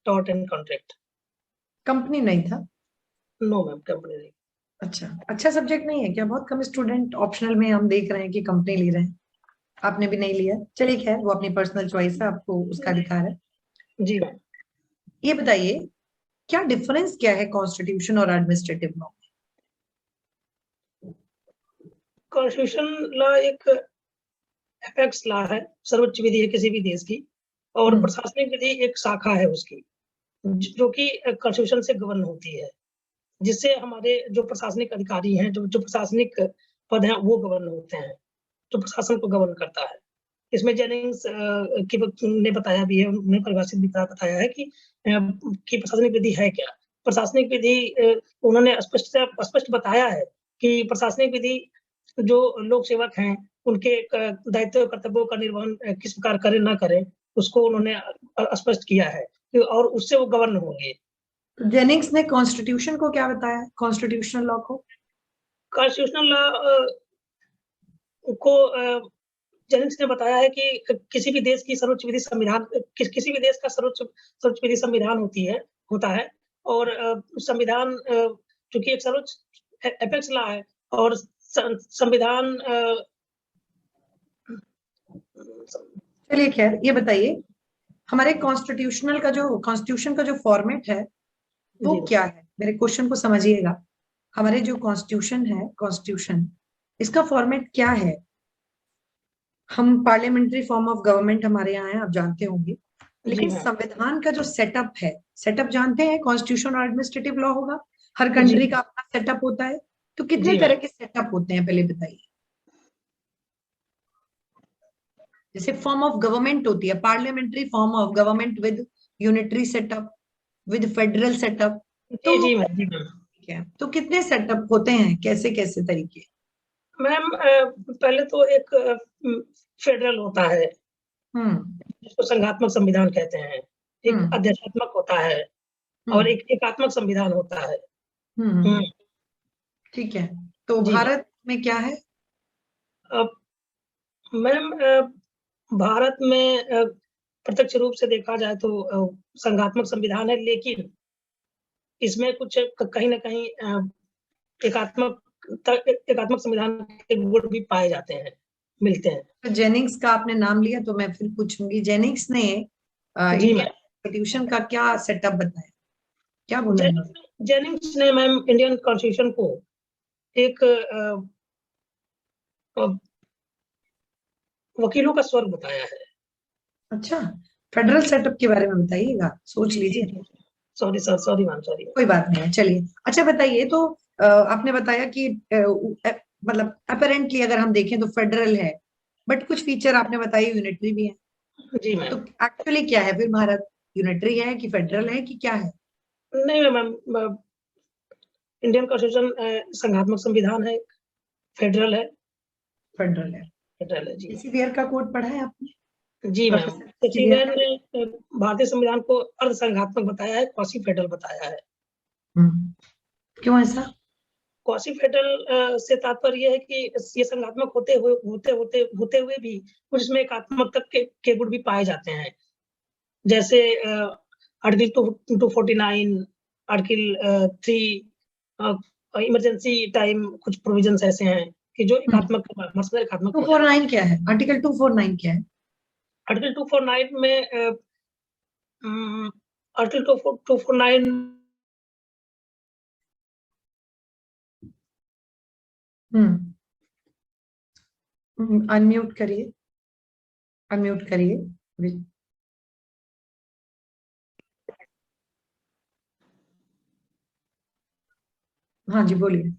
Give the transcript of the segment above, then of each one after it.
Taught and contract. Company नहीं था? No ma'am, company नहीं। अच्छा, अच्छा सब्जेक्ट नहीं है क्या? बहुत कम स्टूडेंट ऑप्शनल में हम देख रहे हैं कि कंपनी ले रहे हैं, आपने भी नहीं लिया। चलिए खैर, वो अपनी पर्सनल चॉइस है, आपको उसका अधिकार है। जी मैम। ये बताइए, क्या डिफरेंस क्या है कॉन्स्टिट्यूशन और एडमिनिस्ट्रेटिव लॉ? कॉन्स्टिट्यूशन लॉ एक एपेक्स लॉ है, सर्वोच्च विधि है किसी भी देश की, और प्रशासनिक विधि एक शाखा है उसकी, जो कि कॉन्स्टिट्यूशन से गवर्न होती है, जिससे हमारे जो प्रशासनिक अधिकारी हैं, जो प्रशासनिक पद हैं, वो गवर्न होते हैं, जो प्रशासन को गवर्न करता है। इसमें जेनिंग्स ने बताया भी है, उन्होंने परिभाषित भी बताया है कि प्रशासनिक विधि है क्या। प्रशासनिक विधि उन्होंने स्पष्ट बताया है कि प्रशासनिक विधि जो लोक सेवक हैं, उनके दायित्व कर्तव्यों का निर्वहन किस प्रकार करें ना करें, उसको उन्होंने स्पष्ट किया है और उससे वो गवर्न होंगे। तो जेनिंग्स ने कॉन्स्टिट्यूशन को क्या बताया, कॉन्स्टिट्यूशनल लॉ को? कॉन्स्टिट्यूशनल लॉ को जेनिंग्स ने बताया है कि किसी भी देश की सर्वोच्च विधि संविधान, किसी भी देश का सर्वोच्च विधि संविधान होता है, और संविधान चूंकि एक सर्वोच्च एपेक्स लॉ है, और संविधान चलिए खैर, ये बताइए, हमारे कॉन्स्टिट्यूशन का जो फॉर्मेट है वो क्या है? मेरे क्वेश्चन को समझिएगा। हमारे जो कॉन्स्टिट्यूशन है, कॉन्स्टिट्यूशन, इसका फॉर्मेट क्या है? हम पार्लियामेंट्री फॉर्म ऑफ गवर्नमेंट हमारे यहाँ है, आप जानते होंगे, लेकिन संविधान का जो सेटअप है, सेटअप जानते हैं? कॉन्स्टिट्यूशन और एडमिनिस्ट्रेटिव लॉ होगा, हर कंट्री का अपना सेटअप होता है, तो कितने तरह के सेटअप होते हैं पहले बताइए। जैसे फॉर्म ऑफ गवर्नमेंट होती है, parliamentary form of government with unitary setup, with federal setup, तो ठीक है, तो कितने सेटअप होते हैं, कैसे कैसे तरीके? मैम पहले तो एक फेडरल होता है, जिसको संघात्मक संविधान कहते हैं, एक अध्यात्मक होता है, और एक एकात्मक संविधान होता है। ठीक है, तो भारत में क्या है? मैम भारत में प्रत्यक्ष रूप से देखा जाए तो संघात्मक संविधान है, लेकिन इसमें कुछ कहीं न कहीं एकात्मक संविधान के गुण भी पाए जाते हैं, मिलते हैं। तो जेनिंग्स का आपने नाम लिया तो मैं फिर पूछूंगी, जेनिंग्स ने इंडियन कॉन्स्टिट्यूशन का क्या सेटअप बताया, क्या बोला? जेनिंग्स ने मैम इंडियन कॉन्स्टिट्यूशन को एक वकीलों का स्वर्ग बताया है। अच्छा, फेडरल सेटअप के बारे में बताइएगा, सोच लीजिए। Sorry ma'am, sorry. कोई बात नहीं है, चलिए। अच्छा बताइए, तो आपने बताया कि मतलब अपेरेंटली अगर हम देखें तो फेडरल है, बट कुछ फीचर आपने बताई यूनिटरी भी है। जी मैम। तो एक्चुअली क्या है फिर भारत, यूनिटरी है कि फेडरल है कि क्या है? नहीं मैम, इंडियन कॉन्स्टिट्यूशन संघात्मक संविधान है, फेडरल है। फेडरल है। फेडरल है जी। शेक्सपियर का कोड पढ़ा है आपने? जी मैम, शेक्सपियर ने भारतीय संविधान को अर्ध संघात्मक बताया है, क्वासी फेडरल बताया है। क्यों ऐसा? क्वासी फेडरल से तात्पर्य यह है कि ये संघात्मक होते हुए भी कुछ इसमें एकात्मक तक के गुण भी पाए जाते हैं, जैसे आर्टिकल 249, आर्टिकल 3, इमरजेंसी टाइम, कुछ प्रोविजंस ऐसे हैं कि जो एकात्मक मसला एकात्मक 249 क्या है? आर्टिकल 249 क्या है? आर्टिकल 249 में आर्टिकल 249 अनम्यूट करिए, अनम्यूट करिए। हाँ जी, बोलिए।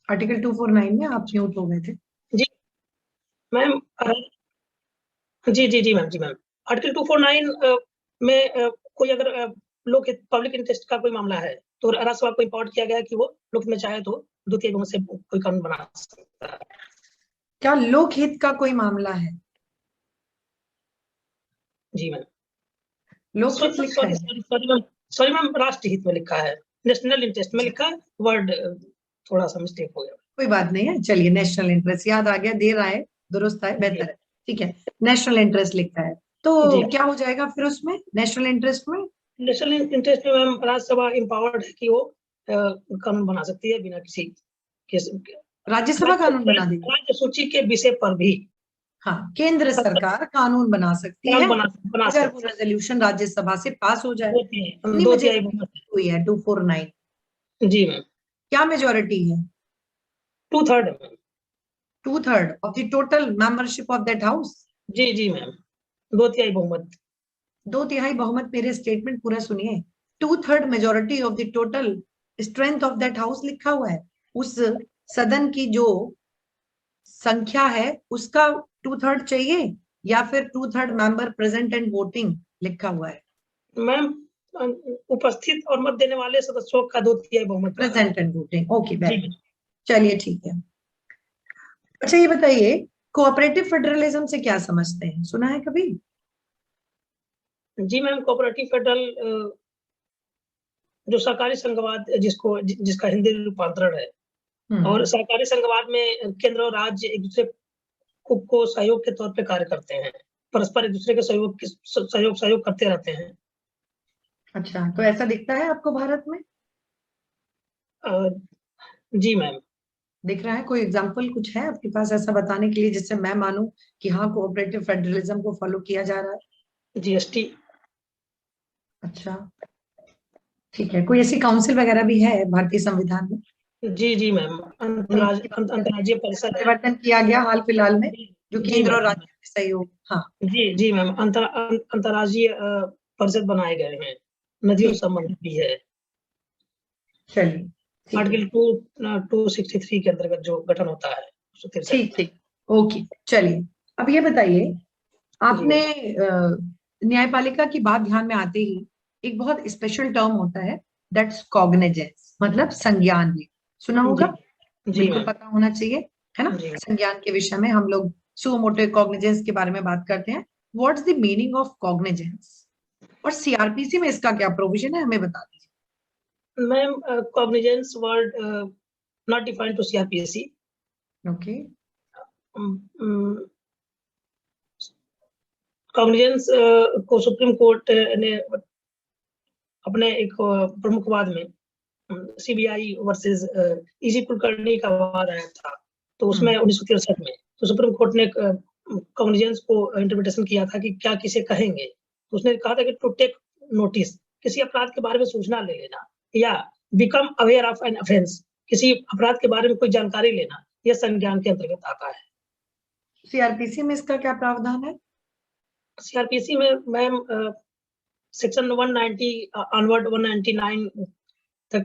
आर्टिकल 249 में आप म्यूट हो गए थे। जी मैम, जी मैम। आर्टिकल 249 में कोई अगर पब्लिक इंटरेस्ट का कोई मामला है, तो राज्यसभा को इम्पोर्ट किया गया है कि वो लोक में चाहे तो द्वितीय बहुमत से कोई कानून बना सकता है। क्या लोकहित का कोई मामला है? जी मैम। लोकहित लिखा है? सॉरी मैम, राष्ट्रीय हित में लिखा है, नेशनल इंटरेस्ट में लिखा है, वर्ड थोड़ा सा मिस्टेक हो गया। कोई बात नहीं है, चलिए, नेशनल इंटरेस्ट याद आ गया, देर आए दुरुस्त आए, बेहतर है, ठीक है। नेशनल इंटरेस्ट लिखा है, तो क्या हो जाएगा फिर उसमें नेशनल इंटरेस्ट में? नेशनल इंटरेस्ट में मैम राज्यसभा इम्पावर्ड है कि वो कानून बना सकती है बिना किसी राज्यसभा कानून बना देगी राज्य सूची के विषय पर भी। हाँ, केंद्र सरकार कानून बना सकती है बना अगर वो रेजोल्यूशन राज्यसभा से पास हो जाए। 2/3 बहुमत हुई है 249। जी मैम। क्या मेजोरिटी है? 2/3 2/3 of the total membership of that house. जी मैम, 2/3 बहुमत। 2/3 बहुमत। मेरे स्टेटमेंट पूरा सुनिए। 2/3 majority of the total strength of that house लिखा हुआ है। उस सदन की जो संख्या है उसका 2/3 चाहिए या फिर 2/3 मेंबर प्रेजेंट एंड वोटिंग लिखा हुआ है? मैम उपस्थित और मत देने वाले सदस्यों का 2/3 बहुमत प्रेजेंट एंड वोटिंग। ओके, चलिए ठीक है। अच्छा ये बताइए, कोऑपरेटिव फेडरलिज्म से क्या समझते हैं? सुना है कभी? जी मैम, कोऑपरेटिव फेडरल जो सहकारी संघवाद जिसका हिंदी रूपांतरण है, और सहकारी संघवाद में केंद्र और राज्य एक दूसरे को सहयोग के तौर पे कार्य करते हैं, परस्पर एक दूसरे के सहयोग करते रहते हैं। अच्छा, तो ऐसा दिखता है आपको भारत में? जी मैम। दिख रहा है? कोई एग्जांपल कुछ है आपके पास ऐसा बताने के लिए जिससे मैं मानूं कि हाँ, कोऑपरेटिव फेडरलिज्म को फॉलो किया जा रहा है? जीएसटी। अच्छा ठीक है। कोई ऐसी काउंसिल वगैरह भी है भारतीय संविधान में? जी मैम, अंतर्राज्यीय परिषद परिवर्तन किया गया हाल फिलहाल में जो केंद्र और राज्य के सहयोग। हाँ जी मैम, अंतर्राज्यीय परिषद बनाए गए हैं, नदियों संबंधित भी है। चलिए आर्टिकल 263 के अंतर्गत जो गठन होता है। ठीक ओके। चलिए अब ये बताइए, आपने न्यायपालिका की बात ध्यान में आते ही एक बहुत स्पेशल टर्म होता है, दैट्स कॉग्निजेंस, मतलब संज्ञान लेना। सुना होगा? बिल्कुल पता होना चाहिए, है ना? संज्ञान के विषय में हम लोग सुओ मोटो कॉग्निजेंस के बारे में बात करते हैं। What's the meaning of cognizance और सीआरपीसी में इसका क्या प्रोविजन है, हमें बता दीजिए। Ma'am, cognizance word not defined to CrPC. Okay. Cognizance को सुप्रीम कोर्ट ने अपने एक प्रमुख वाद में, सीबीआई वर्सेस इजी कुलकर्णी का वाद आया था, तो उसमें 1963 में तो सुप्रीम कोर्ट ने कॉग्निजेंस को इंटरप्रिटेशन किया था कि क्या किसे कहेंगे। तो उसने कहा था कि टू टेक नोटिस, किसी अपराध के बारे में सूचना ले लेना, या become aware of an offence, किसी अपराध के बारे में कोई जानकारी लेना, यह संज्ञान के अंतर्गत आता है। सीआरपीसी में इसका क्या प्रावधान है? सीआरपीसी में मैम सेक्शन 190 ऑनवर्ड 199 तक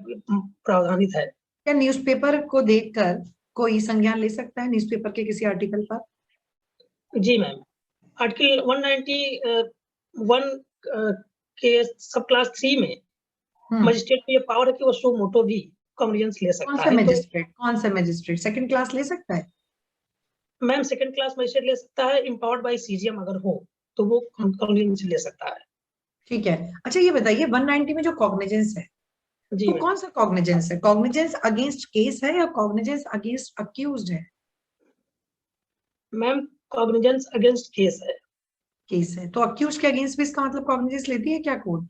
प्रावधानित है। क्या न्यूज़पेपर को देखकर कोई संज्ञान ले सकता है, न्यूज़पेपर के किसी आर्टिकल पर? जी मैम, आर्टिकल 191 के सब क्लास 3 में मजिस्ट्रेट को ये पावर है कि वो सो मोटो भी कॉग्निजेंस ले सकता है। कौन सा मजिस्ट्रेट सेकंड क्लास ले सकता है? मैम, सेकंड क्लास मजिस्ट्रेट ले सकता है, एम्पावर्ड बाय सीजीएम अगर हो तो वो कॉग्निजेंस ले सकता है। ठीक है। अच्छा ये बताइए, 190 में जो कॉग्निजेंस है वो कौन सा कॉग्निजेंस है? कॉग्निजेंस अगेंस्ट केस है या कॉग्निजेंस अगेंस्ट अक्यूज्ड है? मैम, कॉग्निजेंस अगेंस्ट केस है। केस है तो अक्यूज्ड के अगेंस्ट भी इसका मतलब कॉग्निजेंस लेती है क्या कोर्ट?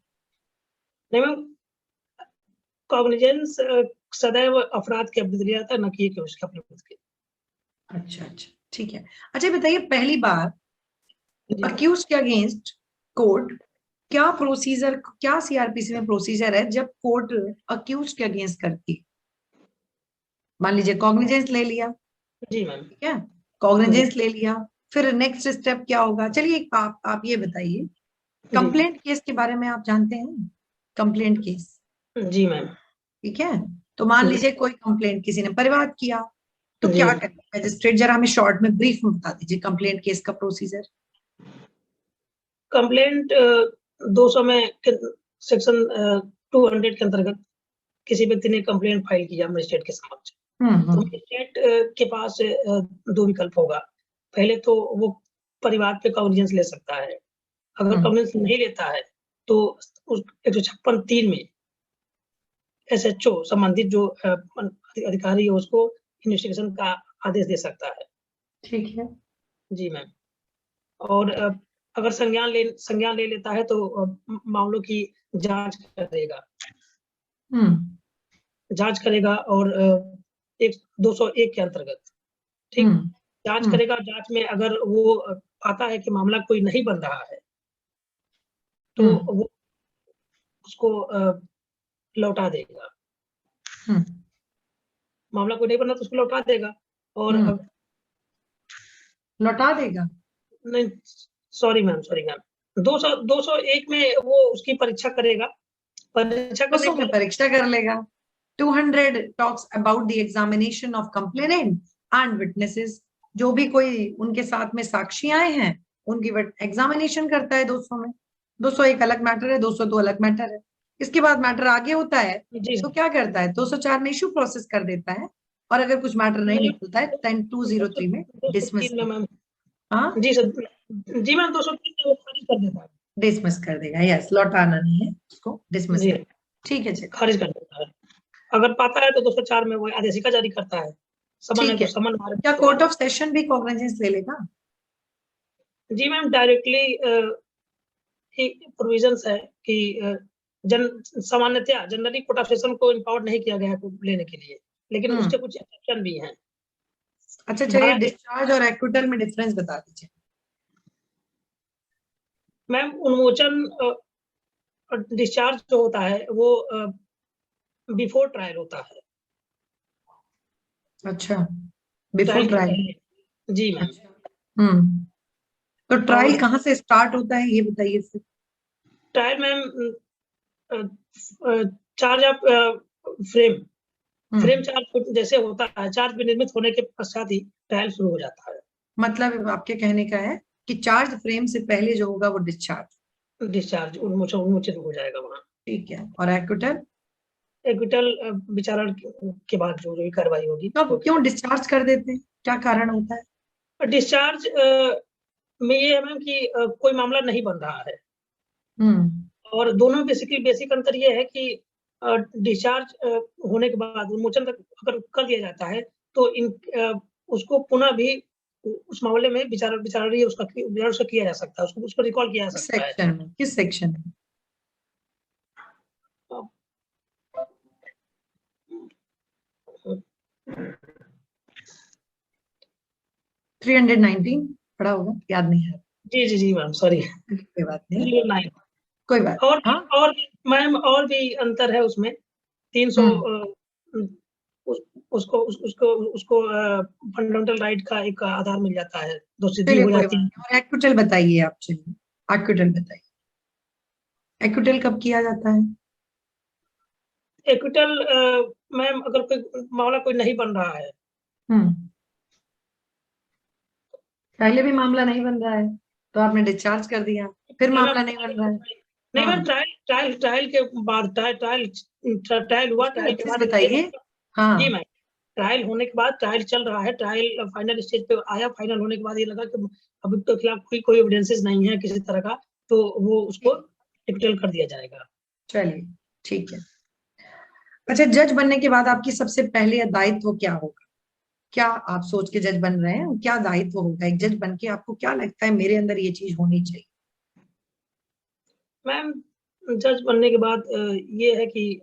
नहीं मैम, कॉग्निजेंस सदैव अपराध के विरुद्ध लिया जाता है, न कि अक्यूज्ड के विरुद्ध के। अच्छा ठीक है। अच्छा बताइए, पहली बार अक्यूज्ड के अगेंस्ट कोर्ट क्या प्रोसीजर, क्या सीआरपीसी में प्रोसीजर है जब कोर्ट अक्यूज्ड के अगेंस्ट करती है? मान लीजिए कॉग्निजेंस ले लिया, जी मैम, ठीक है, कॉग्निजेंस ले लिया, फिर नेक्स्ट स्टेप क्या होगा? चलिए आप ये बताइए, कंप्लेंट केस के बारे में आप जानते हैं? कंप्लेंट केस, जी मैम, ठीक है। तो मान लीजिए कोई कंप्लेंट किसी ने परिवाद किया, तो क्या करें मजिस्ट्रेट? जरा हमें शॉर्ट में ब्रीफ में बता दीजिए कंप्लेंट केस का प्रोसीजर। कंप्लेंट 200 में सेक्शन 200 के अंतर्गत किसी व्यक्ति ने कंप्लेंट फाइल किया मजिस्ट्रेट के समक्ष, तो मजिस्ट्रेट के पास 2 विकल्प होगा। पहले तो वो परिवार पे कॉग्निजेंस ले सकता है, अगर कॉग्निजेंस नहीं लेता है तो उस 156(3) में एसएचओ संबंधित जो अधिकारी है उसको इन्वेस्टिगेशन का आदेश दे सकता है। ठीक है। जी मैम, और अगर संज्ञान ले लेता है तो मामलों की जांच करेगा। जांच करेगा और 201 के अंतर्गत, ठीक, जांच करेगा। जांच में अगर वो आता है कि मामला कोई नहीं बन रहा है तो वो उसको लौटा देगा। मामला कोई नहीं बना तो उसको लौटा देगा। और लौटा देगा? नहीं, सॉरी मैम 201 में वो उसकी परीक्षा करेगा। परीक्षा करने 200 में परीक्षा कर लेगा। 200 talks about the examination of complainant and witnesses। जो भी कोई उनके साथ में साक्षी आए हैं उनकी एग्जामिनेशन करता है 200 में। 200 एक अलग मैटर है, 200 तो अलग मैटर है। इसके बाद मैटर आगे होता है तो क्या करता है, 204 में इशू प्रोसेस कर देता है, और अगर कुछ मैटर नहीं निकलता है 10203 में डिसमिस। हाँ जी सर, जी मैम 203 में खारिज कर देता है। डिसमिस कर देगा, यस, लौटाना नहीं है उसको, डिसमिस। ठीक है जी, खारिज कर देता है। अगर पाता है तो 204 में वो आदेशिका जारी करता है। समन है तो समन। क्या कोर्ट ऑफ सेशन भी कॉग्निजेंस ले लेगा? जी मैम, डायरेक्टली प्रोविजंस है कि सामान्यतः जनरली कोर्ट ऑफ सेशन को इम्पावर नहीं किया गया है लेने के लिए, लेकिन उसके कुछ एक्सेप्शन भी हैं। अच्छा चलिए, डिस्चार्ज और एक्विटल में डिफरेंस बता दीजिए। मैम उन्मोचन डिस्चार्ज जो होता है वो बिफोर ट्रायल होता है। अच्छा, बिफोर ट्रायल। जी मैम। तो ट्रायल कहाँ से स्टार्ट होता है ये बताइए फिर। Trial ma'am charge of frame charge जैसे होता है, चार्ज विनिर्मित होने के पश्चात ही ट्रायल शुरू हो जाता है। मतलब आपके कहने का है कि चार्ज फ्रेम से पहले जो होगा वो डिस्चार्ज उन्मोचित हो जाएगा वहाँ। ठीक है, और एक्विटल? एक्विटल विचारण के बाद जो कार्रवाई होगी। तो क्यों डिस्चार्ज कर देते हैं, क्या कारण होता है? डिस्चार्ज में ये है मैम कि कोई मामला नहीं बन रहा है। और दोनों में बेसिक अंतर ये है कि डिस्चार्ज होने के बाद उन्मोचन तक अगर कर दिया जाता है तो उसको पुनः भी उस मामले में विचारणीय उसका किया जा सकता है, उसको रिकॉल किया जा सकता है। किस सेक्शन में? थ्री 319 पढ़ा होगा, याद नहीं है। जी मैम, सॉरी। कोई बात नहीं, कोई बात। और मैम और भी अंतर है उसमें। 300 उसको फंडामेंटल राइट का एक आधार मिल जाता है, दोषसिद्धि हो जाती है। और एक्विटल बताइए आप, चलिए एक्विटल बताइए, एक्विटल कब किया जाता है? एक्विटल मैम अगर कोई मामला कोई नहीं बन रहा है। पहले भी मामला नहीं बन रहा है तो आपने डिस्चार्ज कर दिया, फिर मामला नहीं बन रहा है। नहीं मैम, ट्रायल के बाद ट्रायल हुआ, ट्रायल के बाद बताइए। हाँ जी मैम, ट्रायल होने के बाद ट्रायल चल रहा है, ट्रायल फाइनल स्टेज पे आया। फाइनल होने के बाद ये लगा कि अभी तो खिलाफ कोई एविडेंसेस नहीं है किसी तरह का, तो वो उसको एक्विटल कर दिया जाएगा। चलिए ठीक है। अच्छा, जज बनने के बाद आपकी सबसे पहले दायित्व क्या होगा? क्या आप सोच के जज बन रहे हैं, क्या दायित्व होगा एक जज बन के? आपको क्या लगता है मेरे अंदर ये चीज होनी चाहिए? मैम जज बनने के बाद ये है कि